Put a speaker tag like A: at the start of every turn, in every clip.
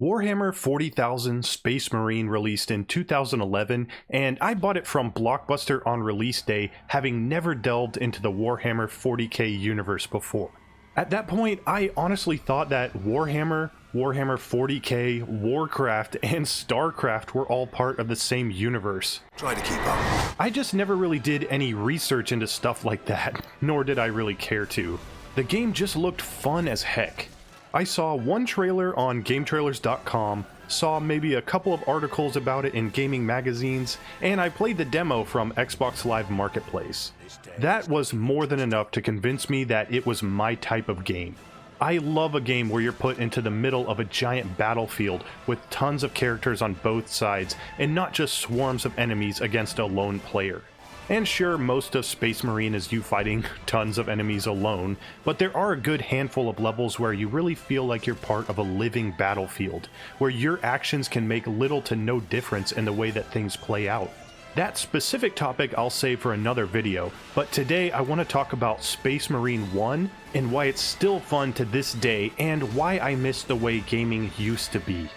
A: Warhammer 40,000 Space Marine released in 2011, and I bought it from Blockbuster on release day, having never delved into the Warhammer 40k universe before. At that point, I honestly thought that Warhammer, Warhammer 40k, Warcraft, and StarCraft were all part of the same universe.
B: Try to keep up.
A: I just never really did any research into stuff like that, nor did I really care to. The game just looked fun as heck. I saw one trailer on GameTrailers.com, saw maybe a couple of articles about it in gaming magazines, and I played the demo from Xbox Live Marketplace. That was more than enough to convince me that it was my type of game. I love a game where you're put into the middle of a giant battlefield with tons of characters on both sides and not just swarms of enemies against a lone player. And sure, most of Space Marine is you fighting tons of enemies alone, but there are a good handful of levels where you really feel like you're part of a living battlefield, where your actions can make little to no difference in the way that things play out. That specific topic I'll save for another video, but today I want to talk about Space Marine 1 and why it's still fun to this day and why I miss the way gaming used to be.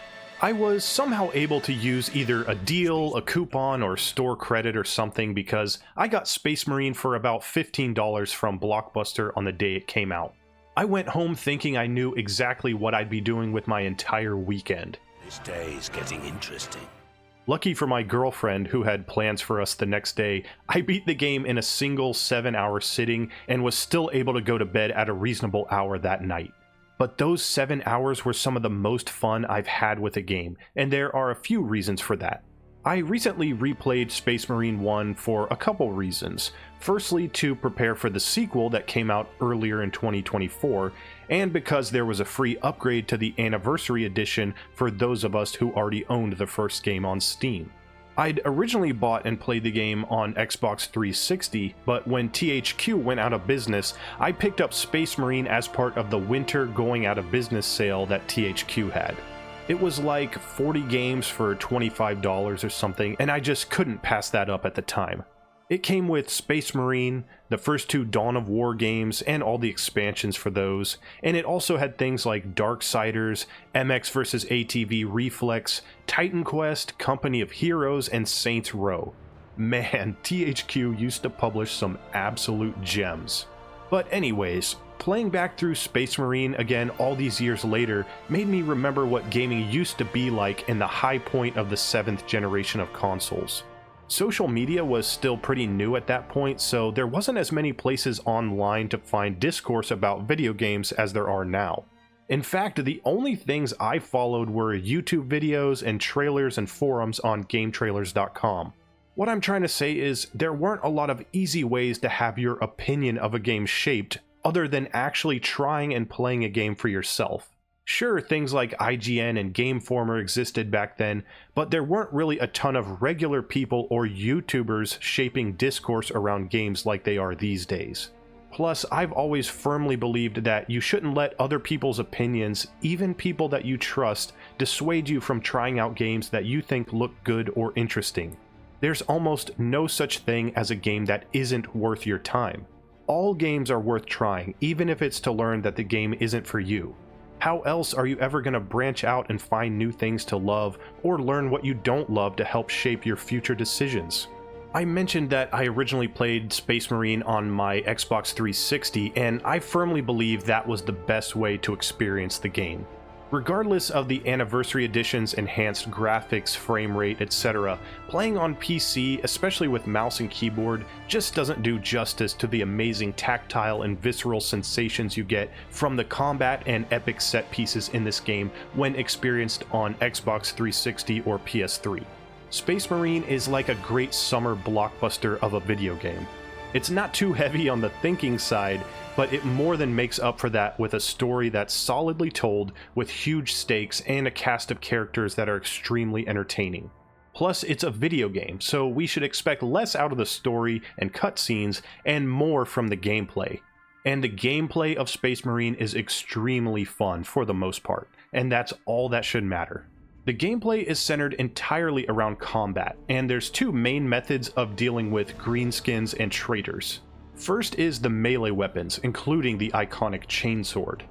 A: I was somehow able to use either a deal, a coupon, or store credit or something because I got Space Marine for about $15 from Blockbuster on the day it came out. I went home thinking I knew exactly what I'd be doing with my entire weekend.
B: This day's getting interesting.
A: Lucky for my girlfriend, who had plans for us the next day, I beat the game in a single 7-hour sitting and was still able to go to bed at a reasonable hour that night. But those 7 hours were some of the most fun I've had with a game, and there are a few reasons for that. I recently replayed Space Marine 1 for a couple reasons. Firstly, to prepare for the sequel that came out earlier in 2024, and because there was a free upgrade to the Anniversary Edition for those of us who already owned the first game on Steam. I'd originally bought and played the game on Xbox 360, but when THQ went out of business, I picked up Space Marine as part of the winter going out of business sale that THQ had. It was like 40 games for $25 or something, and I just couldn't pass that up at the time. It came with Space Marine, the first two Dawn of War games, and all the expansions for those, and it also had things like Darksiders, MX vs ATV Reflex, Titan Quest, Company of Heroes, and Saints Row. Man, THQ used to publish some absolute gems. But anyways, playing back through Space Marine again all these years later made me remember what gaming used to be like in the high point of the 7th generation of consoles. Social media was still pretty new at that point, so there wasn't as many places online to find discourse about video games as there are now. In fact, the only things I followed were YouTube videos and trailers and forums on GameTrailers.com. What I'm trying to say is, there weren't a lot of easy ways to have your opinion of a game shaped, other than actually trying and playing a game for yourself. Sure, things like IGN and Gameformer existed back then, but there weren't really a ton of regular people or YouTubers shaping discourse around games like they are these days. Plus, I've always firmly believed that you shouldn't let other people's opinions, even people that you trust, dissuade you from trying out games that you think look good or interesting. There's almost no such thing as a game that isn't worth your time. All games are worth trying, even if it's to learn that the game isn't for you. How else are you ever going to branch out and find new things to love, or learn what you don't love to help shape your future decisions? I mentioned that I originally played Space Marine on my Xbox 360, and I firmly believe that was the best way to experience the game. Regardless of the Anniversary Edition's enhanced graphics, frame rate, etc., playing on PC, especially with mouse and keyboard, just doesn't do justice to the amazing tactile and visceral sensations you get from the combat and epic set pieces in this game when experienced on Xbox 360 or PS3. Space Marine is like a great summer blockbuster of a video game. It's not too heavy on the thinking side, but it more than makes up for that with a story that's solidly told with huge stakes and a cast of characters that are extremely entertaining. Plus, it's a video game, so we should expect less out of the story and cutscenes and more from the gameplay. And the gameplay of Space Marine is extremely fun for the most part, and that's all that should matter. The gameplay is centered entirely around combat, and there's two main methods of dealing with greenskins and traitors. First is the melee weapons, including the iconic chainsword.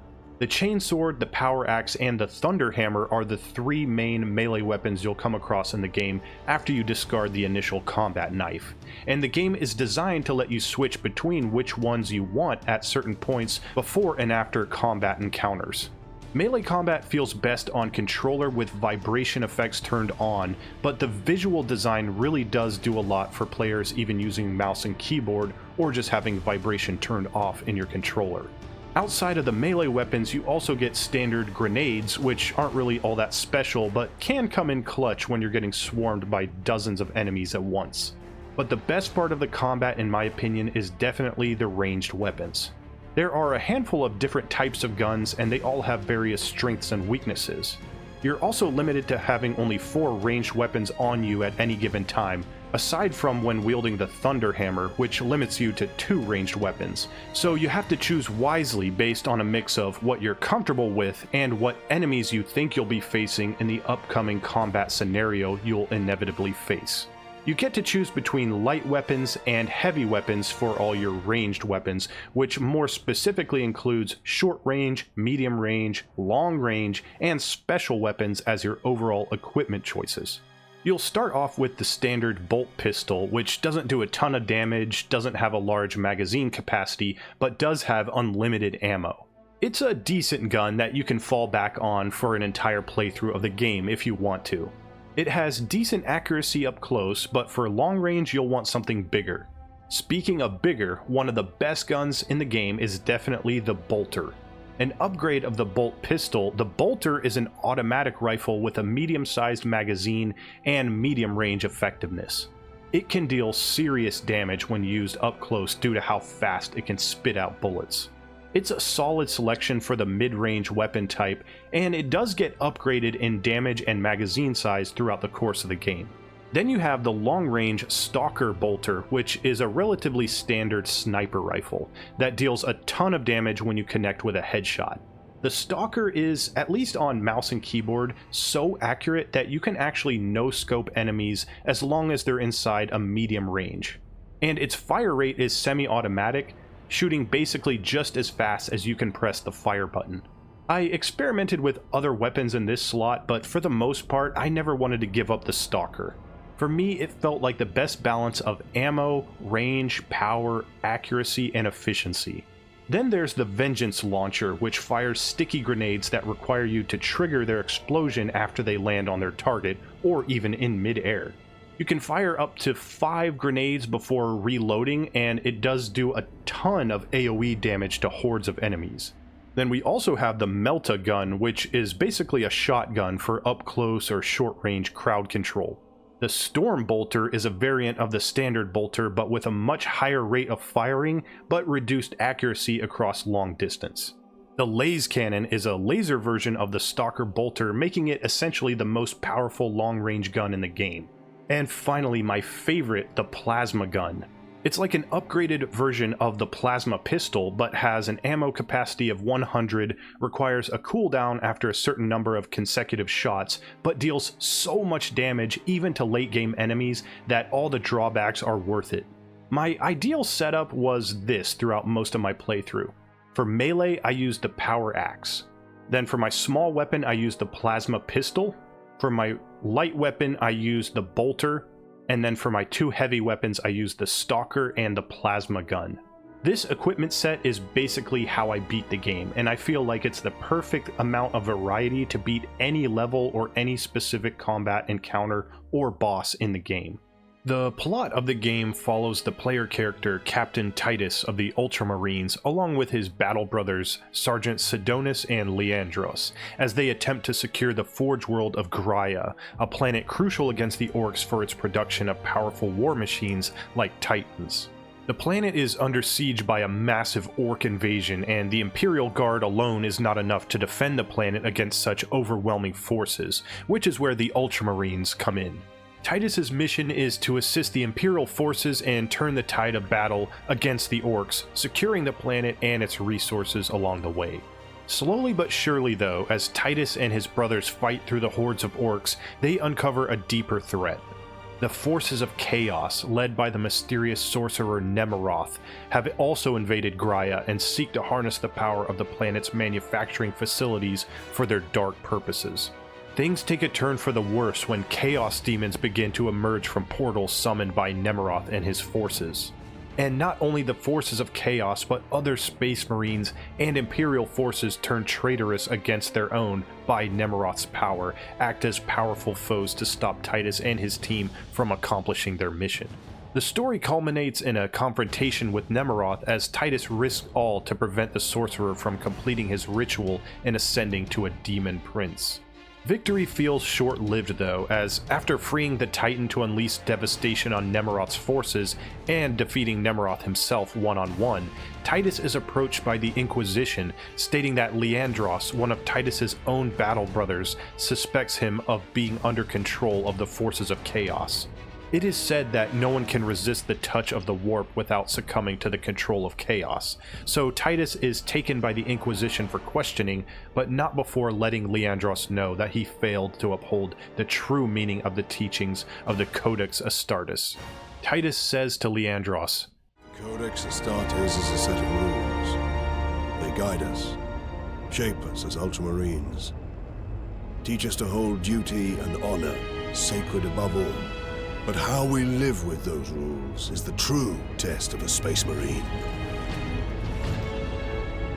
A: The chainsword, the power axe, and the thunder hammer are the 3 main melee weapons you'll come across in the game after you discard the initial combat knife, and the game is designed to let you switch between which ones you want at certain points before and after combat encounters. Melee combat feels best on controller with vibration effects turned on, but the visual design really does do a lot for players even using mouse and keyboard or just having vibration turned off in your controller. Outside of the melee weapons, you also get standard grenades, which aren't really all that special, but can come in clutch when you're getting swarmed by dozens of enemies at once. But the best part of the combat, in my opinion, is definitely the ranged weapons. There are a handful of different types of guns, and they all have various strengths and weaknesses. You're also limited to having only 4 ranged weapons on you at any given time, aside from when wielding the Thunder Hammer, which limits you to 2 ranged weapons. So you have to choose wisely based on a mix of what you're comfortable with and what enemies you think you'll be facing in the upcoming combat scenario you'll inevitably face. You get to choose between light weapons and heavy weapons for all your ranged weapons, which more specifically includes short range, medium range, long range, and special weapons as your overall equipment choices. You'll start off with the standard bolt pistol, which doesn't do a ton of damage, doesn't have a large magazine capacity, but does have unlimited ammo. It's a decent gun that you can fall back on for an entire playthrough of the game if you want to. It has decent accuracy up close, but for long range you'll want something bigger. Speaking of bigger, one of the best guns in the game is definitely the bolter. An upgrade of the bolt pistol, the bolter is an automatic rifle with a medium-sized magazine and medium range effectiveness. It can deal serious damage when used up close due to how fast it can spit out bullets. It's a solid selection for the mid-range weapon type, and it does get upgraded in damage and magazine size throughout the course of the game. Then you have the long-range Stalker Bolter, which is a relatively standard sniper rifle that deals a ton of damage when you connect with a headshot. The Stalker is, at least on mouse and keyboard, so accurate that you can actually no-scope enemies as long as they're inside a medium range. And its fire rate is semi-automatic, shooting basically just as fast as you can press the fire button. I experimented with other weapons in this slot, but for the most part, I never wanted to give up the Stalker. For me, it felt like the best balance of ammo, range, power, accuracy, and efficiency. Then there's the Vengeance Launcher, which fires sticky grenades that require you to trigger their explosion after they land on their target, or even in mid-air. You can fire up to 5 grenades before reloading, and it does do a ton of AoE damage to hordes of enemies. Then we also have the Melta gun, which is basically a shotgun for up-close or short-range crowd control. The Storm Bolter is a variant of the standard bolter, but with a much higher rate of firing, but reduced accuracy across long distance. The Laser Cannon is a laser version of the Stalker Bolter, making it essentially the most powerful long-range gun in the game. And finally, my favorite, the Plasma Gun. It's like an upgraded version of the Plasma Pistol, but has an ammo capacity of 100, requires a cooldown after a certain number of consecutive shots, but deals so much damage even to late game enemies that all the drawbacks are worth it. My ideal setup was this throughout most of my playthrough. For melee, I used the Power Axe. Then for my small weapon, I used the Plasma Pistol. For my light weapon, I used the Bolter. And then for my 2 heavy weapons, I used the Stalker and the Plasma Gun. This equipment set is basically how I beat the game, and I feel like it's the perfect amount of variety to beat any level or any specific combat encounter or boss in the game. The plot of the game follows the player character Captain Titus of the Ultramarines along with his battle brothers Sergeant Sidonis and Leandros as they attempt to secure the Forge world of Graia, a planet crucial against the Orcs for its production of powerful war machines like Titans. The planet is under siege by a massive Orc invasion, and the Imperial Guard alone is not enough to defend the planet against such overwhelming forces, which is where the Ultramarines come in. Titus's mission is to assist the Imperial forces and turn the tide of battle against the Orcs, securing the planet and its resources along the way. Slowly but surely though, as Titus and his brothers fight through the hordes of Orcs, they uncover a deeper threat. The forces of chaos, led by the mysterious sorcerer Nemeroth, have also invaded Graia and seek to harness the power of the planet's manufacturing facilities for their dark purposes. Things take a turn for the worse when chaos demons begin to emerge from portals summoned by Nemeroth and his forces. And not only the forces of chaos, but other space marines and imperial forces turned traitorous against their own by Nemeroth's power, act as powerful foes to stop Titus and his team from accomplishing their mission. The story culminates in a confrontation with Nemeroth as Titus risks all to prevent the sorcerer from completing his ritual and ascending to a demon prince. Victory feels short-lived though, as after freeing the Titan to unleash devastation on Nemeroth's forces and defeating Nemeroth himself one-on-one, Titus is approached by the Inquisition, stating that Leandros, one of Titus's own battle brothers, suspects him of being under control of the forces of chaos. It is said that no one can resist the touch of the warp without succumbing to the control of chaos, so Titus is taken by the Inquisition for questioning, but not before letting Leandros know that he failed to uphold the true meaning of the teachings of the Codex Astartes. Titus says to Leandros,
C: Codex Astartes is a set of rules. They guide us, shape us as Ultramarines, teach us to hold duty and honor sacred above all. But how we live with those rules is the true test of a Space Marine.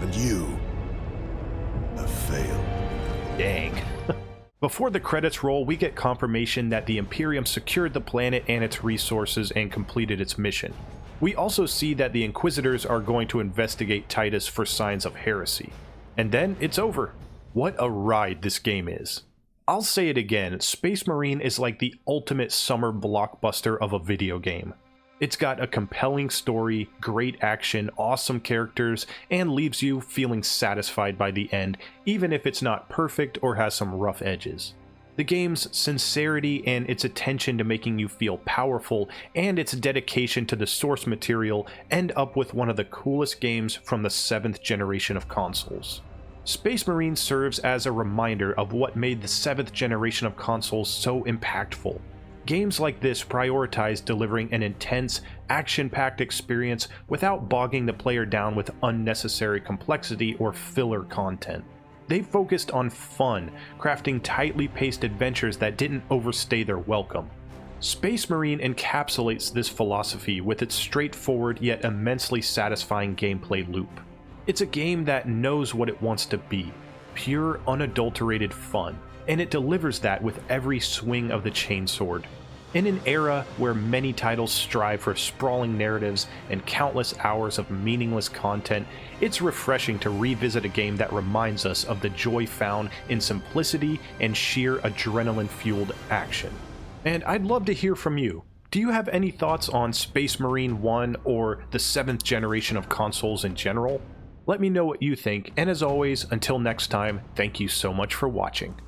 C: And you have failed.
A: Dang. Before the credits roll, we get confirmation that the Imperium secured the planet and its resources and completed its mission. We also see that the Inquisitors are going to investigate Titus for signs of heresy. And then it's over. What a ride this game is. I'll say it again, Space Marine is like the ultimate summer blockbuster of a video game. It's got a compelling story, great action, awesome characters, and leaves you feeling satisfied by the end, even if it's not perfect or has some rough edges. The game's sincerity and its attention to making you feel powerful and its dedication to the source material end up with one of the coolest games from the 7th generation of consoles. Space Marine serves as a reminder of what made the 7th generation of consoles so impactful. Games like this prioritize delivering an intense, action-packed experience without bogging the player down with unnecessary complexity or filler content. They focused on fun, crafting tightly paced adventures that didn't overstay their welcome. Space Marine encapsulates this philosophy with its straightforward yet immensely satisfying gameplay loop. It's a game that knows what it wants to be, pure, unadulterated fun, and it delivers that with every swing of the chainsword. In an era where many titles strive for sprawling narratives and countless hours of meaningless content, it's refreshing to revisit a game that reminds us of the joy found in simplicity and sheer adrenaline-fueled action. And I'd love to hear from you. Do you have any thoughts on Space Marine 1 or the 7th generation of consoles in general? Let me know what you think, and as always, until next time, thank you so much for watching.